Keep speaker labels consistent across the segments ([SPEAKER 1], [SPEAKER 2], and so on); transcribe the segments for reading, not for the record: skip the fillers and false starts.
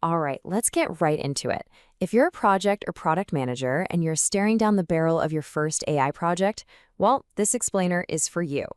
[SPEAKER 1] All right, let's get right into it. If you're a project or product manager and you're staring down the barrel of your first AI project, well, this explainer is for you.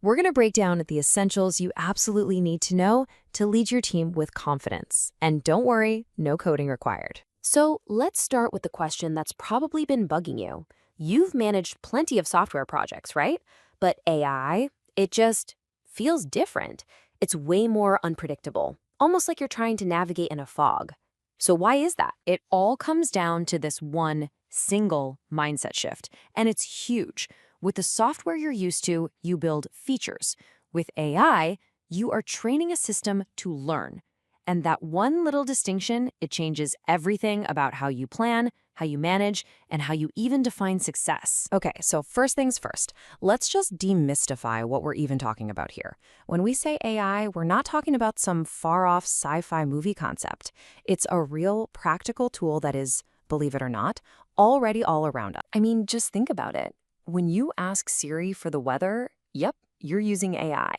[SPEAKER 1] We're going to break down the essentials you absolutely need to know to lead your team with confidence. And don't worry, no coding required.
[SPEAKER 2] So let's start with the question that's probably been bugging you. You've managed plenty of software projects, right? But AI, it just feels different. It's way more unpredictable, almost like you're trying to navigate in a fog. So why is that?
[SPEAKER 1] It all comes down to this one single mindset shift, and it's huge. With the software you're used to, you build features. With AI, you are training a system to learn. And that one little distinction, it changes everything about how you plan, how you manage, and how you even define success. Okay, so first things first, let's just demystify what we're even talking about here. When we say AI, we're not talking about some far-off sci-fi movie concept. It's a real practical tool that is, believe it or not, already all around us. I mean, just think about it. When you ask Siri for the weather, yep, you're using AI.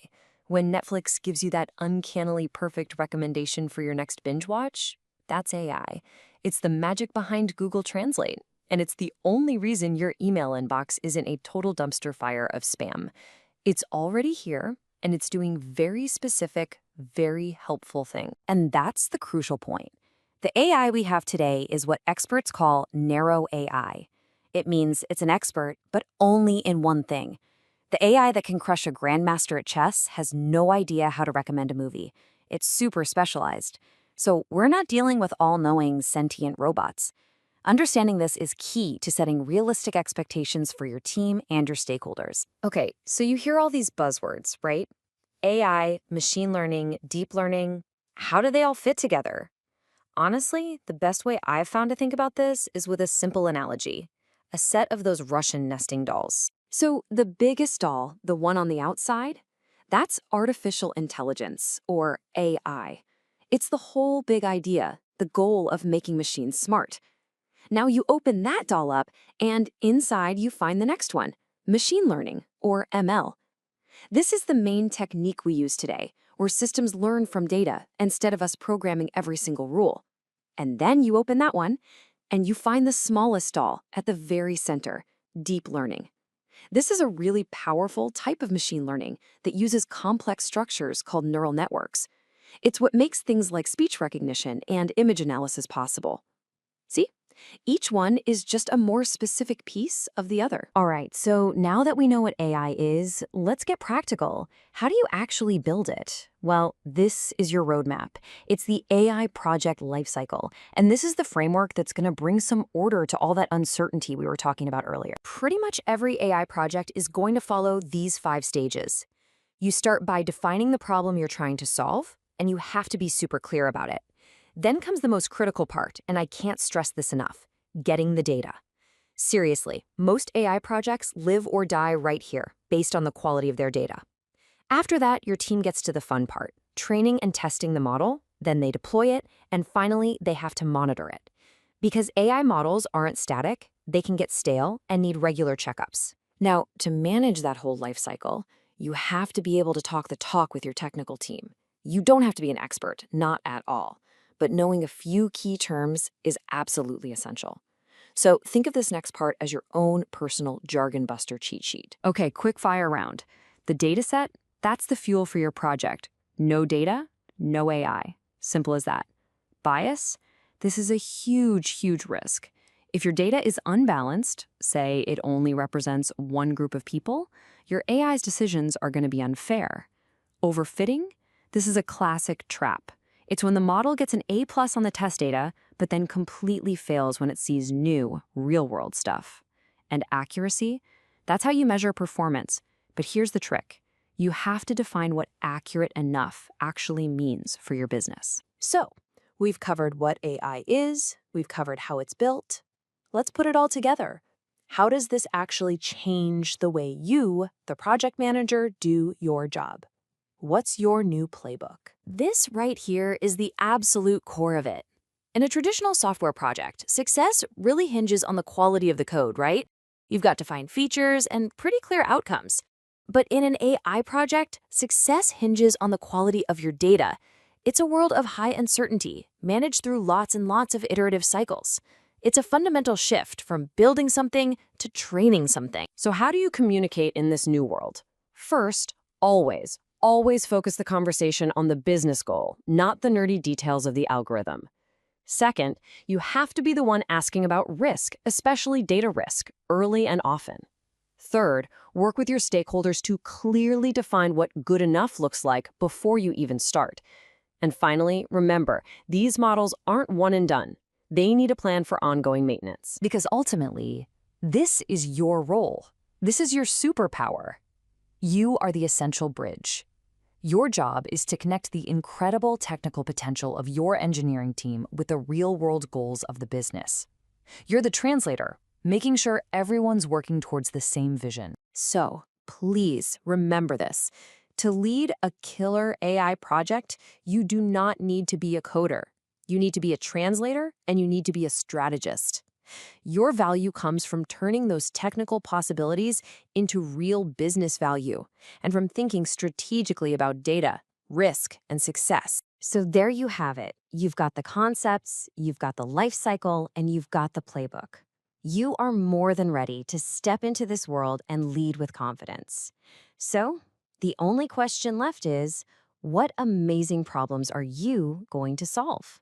[SPEAKER 1] When Netflix gives you that uncannily perfect recommendation for your next binge watch, that's AI. It's the magic behind Google Translate, and it's the only reason your email inbox isn't a total dumpster fire of spam. It's already here, and it's doing very specific, very helpful things. And that's the crucial point. The AI we have today is what experts call narrow AI. It means it's an expert, but only in one thing. The AI that can crush a grandmaster at chess has no idea how to recommend a movie. It's super specialized. So we're not dealing with all-knowing, sentient robots. Understanding this is key to setting realistic expectations for your team and your stakeholders. Okay, so you hear all these buzzwords, right? AI, machine learning, deep learning. How do they all fit together? Honestly, the best way I've found to think about this is with a simple analogy. A set of those Russian nesting dolls. So the biggest doll, the one on the outside, that's artificial intelligence, or AI. It's the whole big idea, the goal of making machines smart. Now you open that doll up, and inside you find the next one, machine learning, or ML. This is the main technique we use today, where systems learn from data instead of us programming every single rule. And then you open that one, and you find the smallest doll at the very center, deep learning. This is a really powerful type of machine learning that uses complex structures called neural networks. It's what makes things like speech recognition and image analysis possible. See? Each one is just a more specific piece of the other. All right, so now that we know what AI is, let's get practical. How do you actually build it? Well, this is your roadmap. It's the AI project lifecycle, and this is the framework that's going to bring some order to all that uncertainty we were talking about earlier. Pretty much every AI project is going to follow these 5 stages. You start by defining the problem you're trying to solve, and you have to be super clear about it. Then comes the most critical part, and I can't stress this enough, getting the data. Seriously, most AI projects live or die right here, based on the quality of their data. After that, your team gets to the fun part, training and testing the model, then they deploy it, and finally, they have to monitor it. Because AI models aren't static, they can get stale and need regular checkups. Now, to manage that whole life cycle, you have to be able to talk the talk with your technical team. You don't have to be an expert, not at all. But knowing a few key terms is absolutely essential. So think of this next part as your own personal jargon buster cheat sheet. Okay, quick fire round. The data set, that's the fuel for your project. No data, no AI. Simple as that. Bias, this is a huge, huge risk. If your data is unbalanced, say it only represents one group of people, your AI's decisions are going to be unfair. Overfitting, this is a classic trap. It's when the model gets an A+ on the test data, but then completely fails when it sees new, real-world stuff. And accuracy? That's how you measure performance. But here's the trick. You have to define what accurate enough actually means for your business.
[SPEAKER 2] So, we've covered what AI is, we've covered how it's built. Let's put it all together. How does this actually change the way you, the project manager, do your job? What's your new playbook?
[SPEAKER 1] This right here is the absolute core of it. In a traditional software project, success really hinges on the quality of the code, right? You've got defined features and pretty clear outcomes. But in an AI project, success hinges on the quality of your data.
[SPEAKER 2] It's a world of high uncertainty, managed through lots and lots of iterative cycles. It's a fundamental shift from building something to training something.
[SPEAKER 1] So how do you communicate in this new world? First, always focus the conversation on the business goal, not the nerdy details of the algorithm. Second, you have to be the one asking about risk, especially data risk, early and often. Third, work with your stakeholders to clearly define what good enough looks like before you even start. And finally, remember, these models aren't one and done. They need a plan for ongoing maintenance. Because ultimately, this is your role. This is your superpower. You are the essential bridge. Your job is to connect the incredible technical potential of your engineering team with the real-world goals of the business. You're the translator, making sure everyone's working towards the same vision.
[SPEAKER 2] So, please remember this. To lead a killer AI project, you do not need to be a coder. You need to be a translator, and you need to be a strategist. Your value comes from turning those technical possibilities into real business value and from thinking strategically about data, risk, and success. So there you have it. You've got the concepts, you've got the life cycle, and you've got the playbook. You are more than ready to step into this world and lead with confidence. So the only question left is, what amazing problems are you going to solve?